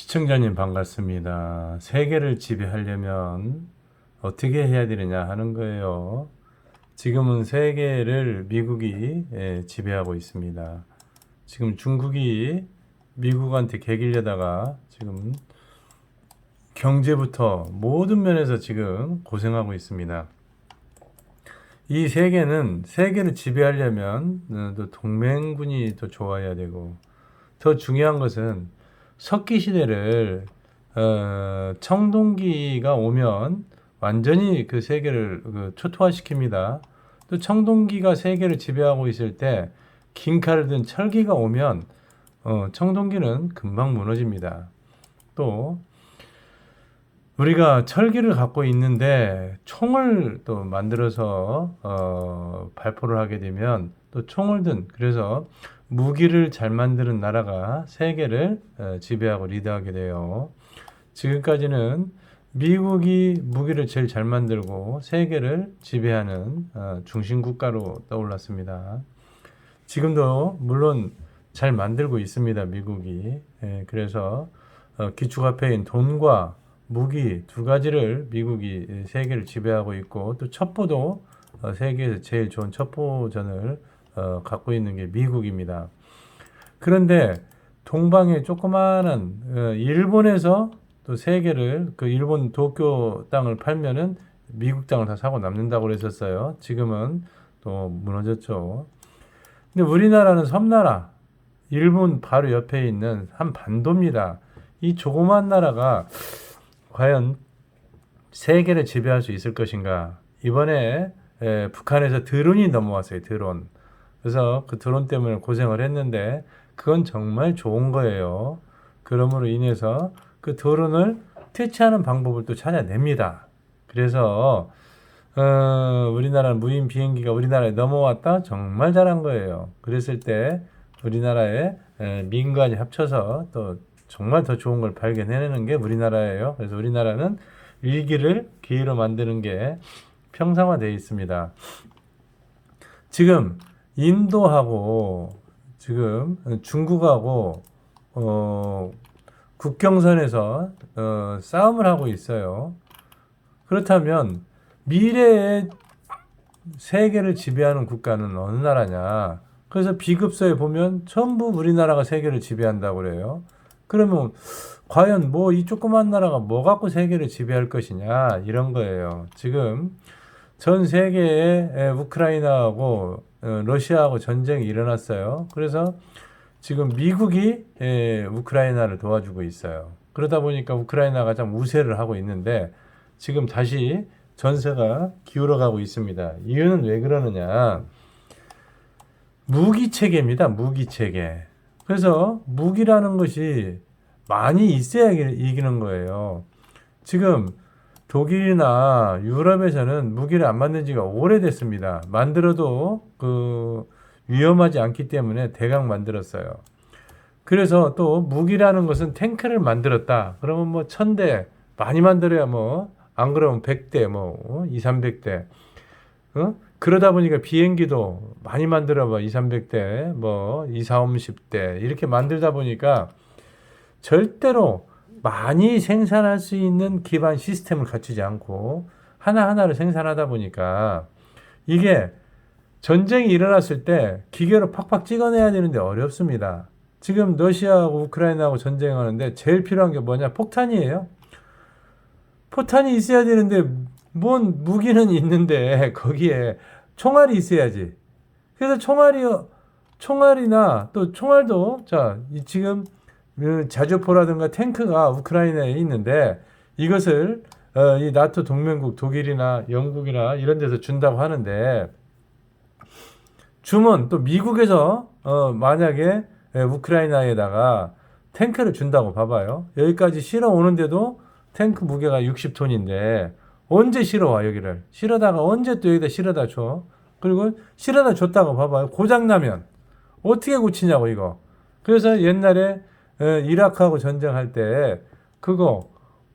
시청자님 반갑습니다. 세계를 지배하려면 어떻게 해야 되느냐 하는 거예요. 지금은 세계를 미국이 지배하고 있습니다. 지금 중국이 미국한테 개기려다가 지금 경제부터 모든 면에서 지금 고생하고 있습니다. 이 세계를 지배하려면 또 동맹군이 더 좋아야 되고, 더 중요한 것은 석기 시대를 청동기가 오면 완전히 그 세계를 초토화시킵니다. 또 청동기가 세계를 지배하고 있을 때 긴 칼을 든 철기가 오면 청동기는 금방 무너집니다. 또 우리가 철기를 갖고 있는데 총을 또 만들어서 발포를 하게 되면 또 총을 든, 그래서 무기를 잘 만드는 나라가 세계를 지배하고 리드하게 돼요. 지금까지는 미국이 무기를 제일 잘 만들고 세계를 지배하는 중심 국가로 떠올랐습니다. 지금도 물론 잘 만들고 있습니다, 미국이. 그래서 기축화폐인 돈과 무기 두 가지를 미국이 세계를 지배하고 있고, 또 첩보도 세계에서 제일 좋은 첩보전을 갖고 있는 게 미국입니다. 그런데 동방의 조그마한 일본에서 또 세계를, 그 일본 도쿄 땅을 팔면은 미국 땅을 다 사고 남는다고 그랬었어요. 지금은 또 무너졌죠. 근데 우리나라는 섬나라, 일본 바로 옆에 있는 한 반도입니다. 이 조그만 나라가 과연 세계를 지배할 수 있을 것인가? 이번에 북한에서 드론이 넘어왔어요. 드론. 그래서 그 드론 때문에 고생을 했는데 그건 정말 좋은 거예요. 그러므로 인해서 그 드론을 퇴치하는 방법을 또 찾아냅니다. 그래서 우리나라 무인 비행기가 우리나라에 넘어왔다? 정말 잘한 거예요. 그랬을 때 우리나라에 민간이 합쳐서 또 정말 더 좋은 걸 발견해내는 게 우리나라예요. 그래서 우리나라는 위기를 기회로 만드는 게 평상화되어 있습니다. 지금 인도하고 지금 중국하고 국경선에서 싸움을 하고 있어요. 그렇다면 미래의 세계를 지배하는 국가는 어느 나라냐? 그래서 비급서에 보면 전부 우리나라가 세계를 지배한다고 그래요. 그러면 과연 뭐 이 조그만 나라가 뭐 갖고 세계를 지배할 것이냐, 이런 거예요. 지금 전 세계에 우크라이나하고 러시아하고 전쟁이 일어났어요. 그래서 지금 미국이 우크라이나를 도와주고 있어요. 그러다 보니까 우크라이나가 좀 우세를 하고 있는데 지금 다시 전세가 기울어가고 있습니다. 이유는 왜 그러느냐? 무기 체계입니다. 무기 체계. 그래서 무기라는 것이 많이 있어야 이기는 거예요. 지금 독일이나 유럽에서는 무기를 안 만든 지가 오래됐습니다. 만들어도 위험하지 않기 때문에 대강 만들었어요. 그래서 또 무기라는 것은 탱크를 만들었다. 그러면 뭐 1000대 많이 만들어야 뭐 안 그러면 100대 뭐 2, 300대. 그러다 보니까 비행기도 많이 만들어 봐. 2, 300대 뭐 2, 4, 50대 이렇게 만들다 보니까 절대로 많이 생산할 수 있는 기반 시스템을 갖추지 않고 하나하나를 생산하다 보니까 이게 전쟁이 일어났을 때 기계로 팍팍 찍어내야 되는데 어렵습니다. 지금 러시아하고 우크라이나하고 전쟁하는데 제일 필요한 게 뭐냐? 폭탄이에요. 포탄이 있어야 되는데 뭔 무기는 있는데 거기에 총알이 있어야지. 그래서 총알이나 또 총알도 지금 자주포라든가 탱크가 우크라이나에 있는데 이것을 이 나토 동맹국 독일이나 영국이나 이런 데서 준다고 하는데 주면 또 미국에서 만약에 우크라이나에다가 탱크를 준다고 봐봐요. 여기까지 실어 오는데도 탱크 무게가 60톤인데 언제 실어와 여기를? 실어다가 언제 또 여기다 실어다 줘? 그리고 실어다 줬다고 봐봐요. 고장나면 어떻게 고치냐고 이거. 그래서 옛날에 이라크하고 전쟁할 때 그거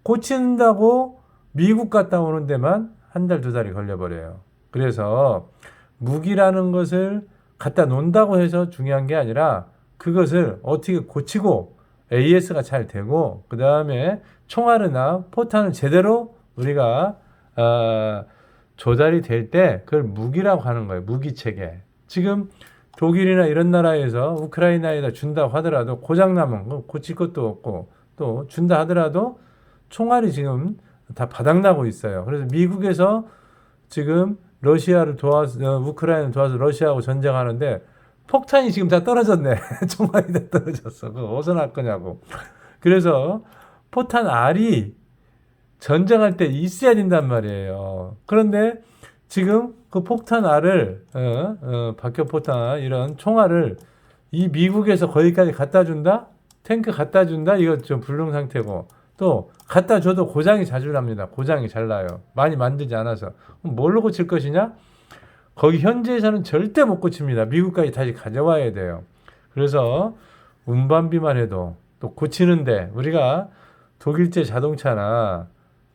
고친다고 미국 갔다 오는 데만 한 달, 두 달이 걸려버려요. 그래서 무기라는 것을 갖다 놓는다고 해서 중요한 게 아니라 그것을 어떻게 고치고 AS가 잘 되고 그 다음에 총알이나 포탄을 제대로 우리가 조달이 될 때 그걸 무기라고 하는 거예요. 무기 체계. 지금 독일이나 이런 나라에서 우크라이나에다 준다고 하더라도 고장나면 고칠 것도 없고 또 준다 하더라도 총알이 지금 다 바닥나고 있어요. 그래서 미국에서 지금 러시아를 도와서 우크라이나를 도와서 러시아하고 전쟁하는데 폭탄이 지금 다 떨어졌네. 총알이 다 떨어졌어. 그거 어디서 날 거냐고. 그래서 포탄 R이 전쟁할 때 있어야 된단 말이에요. 그런데 지금 그 폭탄 R을 박격 포탄 이런 총알을 이 미국에서 거기까지 갖다 준다? 탱크 갖다 준다? 이거 좀 불능 상태고 또 갖다 줘도 고장이 자주 납니다. 고장이 잘 나요. 많이 만들지 않아서. 그럼 뭘로 고칠 것이냐? 거기 현지에서는 절대 못 고칩니다. 미국까지 다시 가져와야 돼요. 그래서 운반비만 해도 또 고치는데 우리가 독일제 자동차나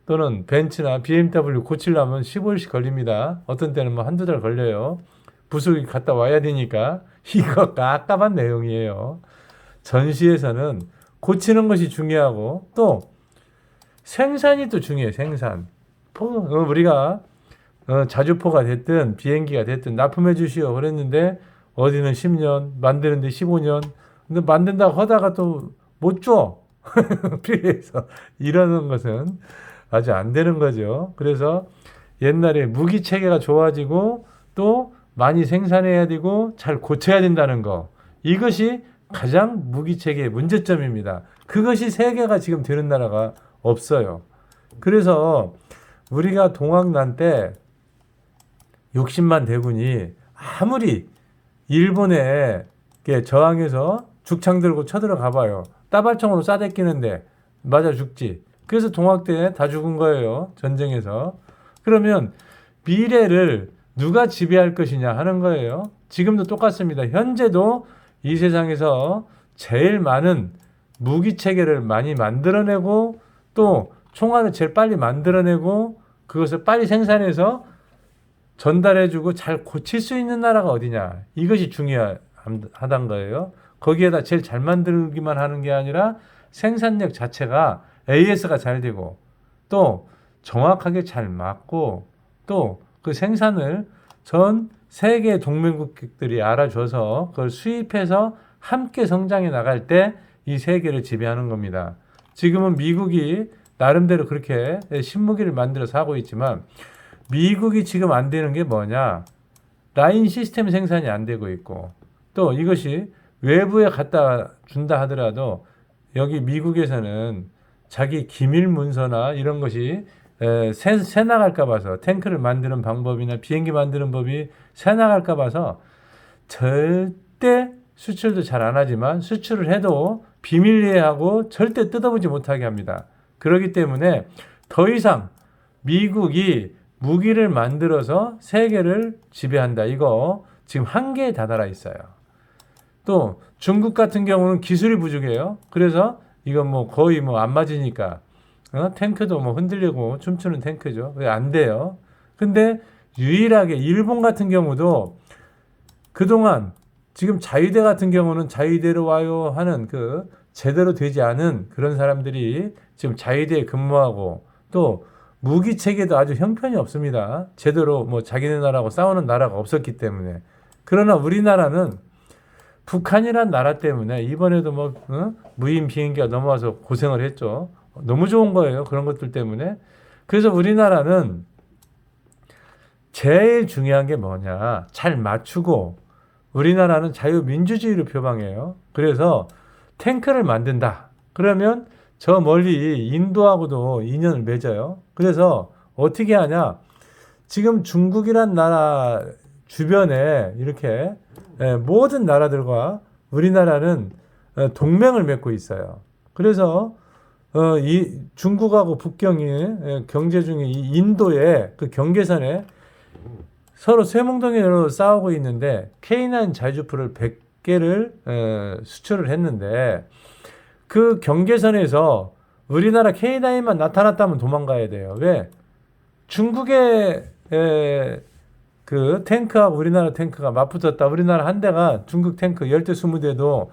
또는 벤츠나 BMW 고치려면 15일씩 걸립니다. 어떤 때는 뭐 한두 달 걸려요. 부속이 갔다 와야 되니까 이거 깝깝한 내용이에요. 전시에서는 고치는 것이 중요하고 또 생산이 또 중요해요. 생산. 우리가 자주포가 됐든 비행기가 됐든 납품해 주시오 그랬는데 어디는 10년 만드는데 15년 근데 만든다고 하다가 또 못 줘. 필요해서 이러는 것은 아주 안 되는 거죠. 그래서 옛날에 무기 체계가 좋아지고 또 많이 생산해야 되고 잘 고쳐야 된다는 거. 이것이 가장 무기 체계의 문제점입니다. 그것이 세계가 지금 되는 나라가 없어요. 그래서 우리가 동학난 때 60만 대군이 아무리 일본에 저항해서 죽창 들고 쳐들어가 봐요. 따발총으로 쏴대끼는데 맞아 죽지. 그래서 동학 때 다 죽은 거예요. 전쟁에서. 그러면 미래를 누가 지배할 것이냐 하는 거예요. 지금도 똑같습니다. 현재도 이 세상에서 제일 많은 무기 체계를 많이 만들어내고 또 총알을 제일 빨리 만들어내고 그것을 빨리 생산해서 전달해주고 잘 고칠 수 있는 나라가 어디냐. 이것이 중요하단 거예요. 거기에다 제일 잘 만들기만 하는 게 아니라 생산력 자체가 AS가 잘 되고 또 정확하게 잘 맞고 또 그 생산을 전 세계 동맹국들이 알아줘서 그걸 수입해서 함께 성장해 나갈 때 이 세계를 지배하는 겁니다. 지금은 미국이 나름대로 그렇게 신무기를 만들어서 하고 있지만 미국이 지금 안 되는 게 뭐냐? 라인 시스템 생산이 안 되고 있고 또 이것이 외부에 갖다 준다 하더라도 여기 미국에서는 자기 기밀 문서나 이런 것이 새 나갈까 봐서 탱크를 만드는 방법이나 비행기 만드는 법이 새 나갈까 봐서 절대 수출도 잘 안 하지만 수출을 해도 비밀리에하고 절대 뜯어보지 못하게 합니다. 그렇기 때문에 더 이상 미국이 무기를 만들어서 세계를 지배한다. 이거 지금 한계에 다다라 있어요. 또 중국 같은 경우는 기술이 부족해요. 그래서 이건 뭐 거의 뭐 안 맞으니까 탱크도 뭐 흔들리고 춤추는 탱크죠. 왜 안 돼요? 근데 유일하게 일본 같은 경우도 그동안 지금 자위대 같은 경우는 자위대로 와요 하는 그 제대로 되지 않은 그런 사람들이 지금 자위대에 근무하고 또 무기 체계도 아주 형편이 없습니다. 제대로 뭐 자기네 나라하고 싸우는 나라가 없었기 때문에. 그러나 우리나라는 북한이란 나라 때문에 이번에도 뭐 무인 비행기가 넘어와서 고생을 했죠. 너무 좋은 거예요. 그런 것들 때문에. 그래서 우리나라는 제일 중요한 게 뭐냐. 잘 맞추고 우리나라는 자유민주주의를 표방해요. 그래서 탱크를 만든다. 그러면 저 멀리 인도하고도 인연을 맺어요. 그래서 어떻게 하냐. 지금 중국이란 나라 주변에 이렇게 모든 나라들과 우리나라는 동맹을 맺고 있어요. 그래서 이 중국하고 북경이 경제 중에 이 인도의 그 경계선에 서로 쇠몽둥이로 싸우고 있는데 K9 자주포를 100개를 수출을 했는데 그 경계선에서 우리나라 K9만 나타났다면 도망가야 돼요. 왜? 중국의 그 탱크하고 우리나라 탱크가 맞붙었다. 우리나라 한 대가 중국 탱크 10대 20대도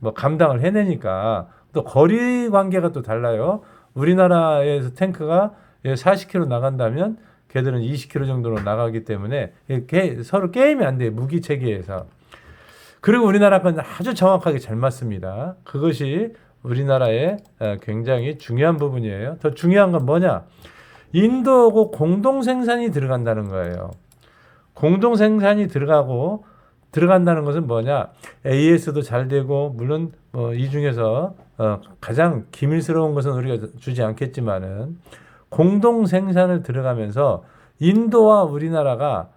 뭐 감당을 해내니까. 또 거리 관계가 또 달라요. 우리나라에서 탱크가 40km 나간다면 걔들은 20km 정도로 나가기 때문에 서로 게임이 안 돼요. 무기 체계에서. 그리고 우리나라가 아주 정확하게 잘 맞습니다. 그것이 우리나라의 굉장히 중요한 부분이에요. 더 중요한 건 뭐냐? 인도하고 공동 생산이 들어간다는 거예요. 공동 생산이 들어간다는 것은 뭐냐? AS도 잘 되고 물론 이 중에서 가장 기밀스러운 것은 우리가 주지 않겠지만은 공동 생산을 들어가면서 인도와 우리나라가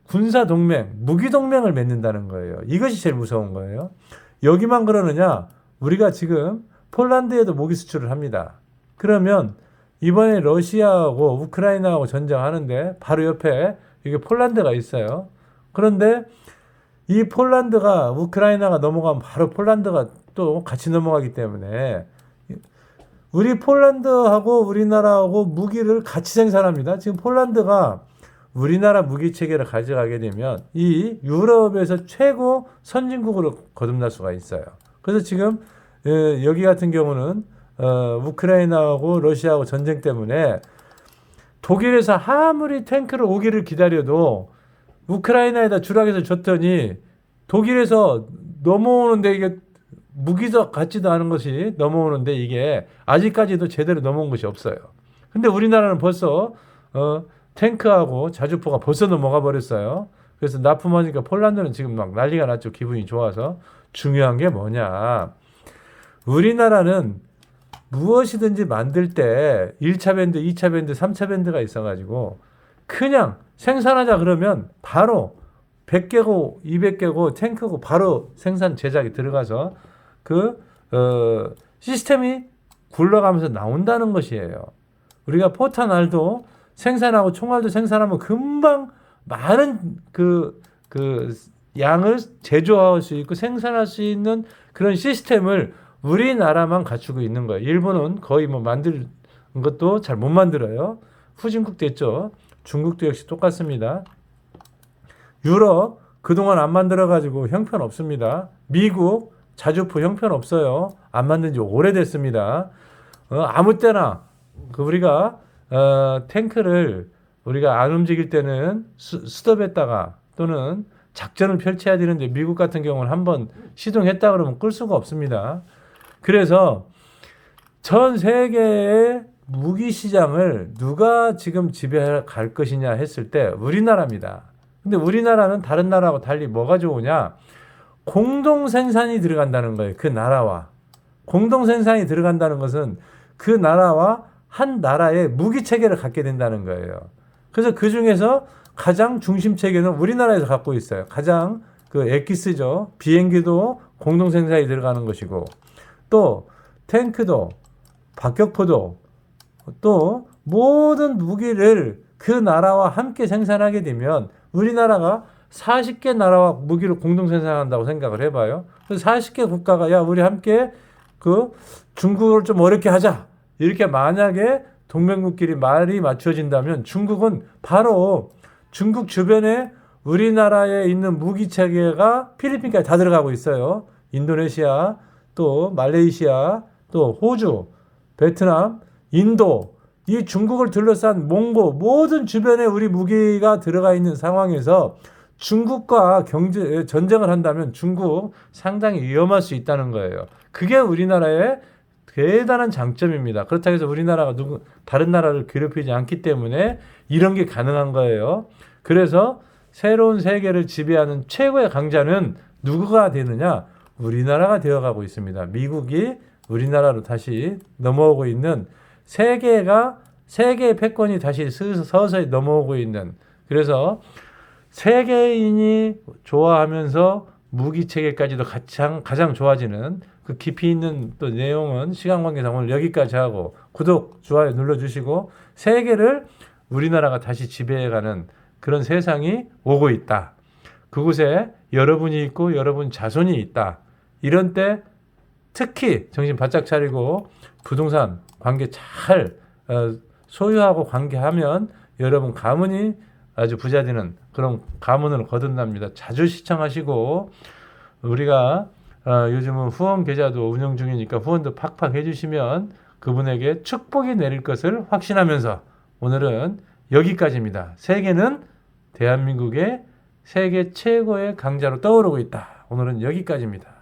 군사 동맹, 무기 동맹을 맺는다는 거예요. 이것이 제일 무서운 거예요. 여기만 그러느냐? 우리가 지금 폴란드에도 무기 수출을 합니다. 그러면 이번에 러시아하고 우크라이나하고 전쟁하는데 바로 옆에 이게 폴란드가 있어요. 그런데 이 폴란드가 우크라이나가 넘어가면 바로 폴란드가 또 같이 넘어가기 때문에 우리 폴란드하고 우리나라하고 무기를 같이 생산합니다. 지금 폴란드가 우리나라 무기 체계를 가져가게 되면 이 유럽에서 최고 선진국으로 거듭날 수가 있어요. 그래서 지금 여기 같은 경우는 우크라이나하고 러시아하고 전쟁 때문에 독일에서 아무리 탱크를 오기를 기다려도 우크라이나에다 주락해서 줬더니 독일에서 넘어오는데 이게 무기적 같지도 않은 것이 넘어오는데 이게 아직까지도 제대로 넘어온 것이 없어요. 근데 우리나라는 벌써 탱크하고 자주포가 벌써 넘어가 버렸어요. 그래서 납품하니까 폴란드는 지금 막 난리가 났죠. 기분이 좋아서. 중요한 게 뭐냐. 우리나라는 무엇이든지 만들 때 1차 밴드, 2차 밴드, 3차 밴드가 있어가지고 그냥 생산하자 그러면 바로 100개고 200개고 탱크고 바로 생산 제작이 들어가서 시스템이 굴러가면서 나온다는 것이에요. 우리가 포탄알도 생산하고 총알도 생산하면 금방 많은 양을 제조할 수 있고 생산할 수 있는 그런 시스템을 우리나라만 갖추고 있는 거예요. 일본은 거의 만들 것도 잘 못 만들어요. 후진국 됐죠. 중국도 역시 똑같습니다. 유럽 그동안 안 만들어가지고 형편없습니다. 미국 자주포 형편없어요. 안 만든 지 오래됐습니다. 아무 때나 우리가 탱크를 우리가 안 움직일 때는 스톱했다가 또는 작전을 펼쳐야 되는데 미국 같은 경우는 한번 시동했다 그러면 끌 수가 없습니다. 그래서 전 세계의 무기 시장을 누가 지금 지배할 것이냐 했을 때 우리나라입니다. 근데 우리나라는 다른 나라하고 달리 뭐가 좋으냐? 공동 생산이 들어간다는 거예요. 그 나라와. 공동 생산이 들어간다는 것은 그 나라와 한 나라의 무기 체계를 갖게 된다는 거예요. 그래서 그 중에서 가장 중심 체계는 우리나라에서 갖고 있어요. 가장 엑기스죠. 비행기도 공동 생산이 들어가는 것이고 또 탱크도 박격포도 또 모든 무기를 그 나라와 함께 생산하게 되면 우리나라가 40개 나라와 무기를 공동 생산한다고 생각을 해봐요. 그래서 40개 국가가 야 우리 함께 중국을 좀 어렵게 하자. 이렇게 만약에 동맹국끼리 말이 맞춰진다면 중국은 바로 중국 주변에 우리나라에 있는 무기 체계가 필리핀까지 다 들어가고 있어요. 인도네시아, 또 말레이시아, 또 호주, 베트남, 인도 이 중국을 둘러싼 몽고 모든 주변에 우리 무기가 들어가 있는 상황에서 중국과 전쟁을 한다면 중국 상당히 위험할 수 있다는 거예요. 그게 우리나라의 대단한 장점입니다. 그렇다고 해서 우리나라가 다른 나라를 괴롭히지 않기 때문에 이런 게 가능한 거예요. 그래서 새로운 세계를 지배하는 최고의 강자는 누구가 되느냐? 우리나라가 되어가고 있습니다. 미국이 우리나라로 다시 넘어오고 있는 세계의 패권이 다시 서서히 넘어오고 있는 그래서 세계인이 좋아하면서 무기 체계까지도 가장 좋아지는 그 깊이 있는 또 내용은 시간 관계상 오늘 여기까지 하고 구독, 좋아요 눌러주시고 세계를 우리나라가 다시 지배해가는 그런 세상이 오고 있다. 그곳에 여러분이 있고 여러분 자손이 있다. 이런 때 특히 정신 바짝 차리고 부동산 관계 잘 소유하고 관계하면 여러분 가문이 아주 부자 되는 그런 가문으로 거듭납니다. 자주 시청하시고 우리가 요즘은 후원 계좌도 운영 중이니까 후원도 팍팍 해주시면 그분에게 축복이 내릴 것을 확신하면서 오늘은 여기까지입니다. 세계는 대한민국의 세계 최고의 강자로 떠오르고 있다. 오늘은 여기까지입니다.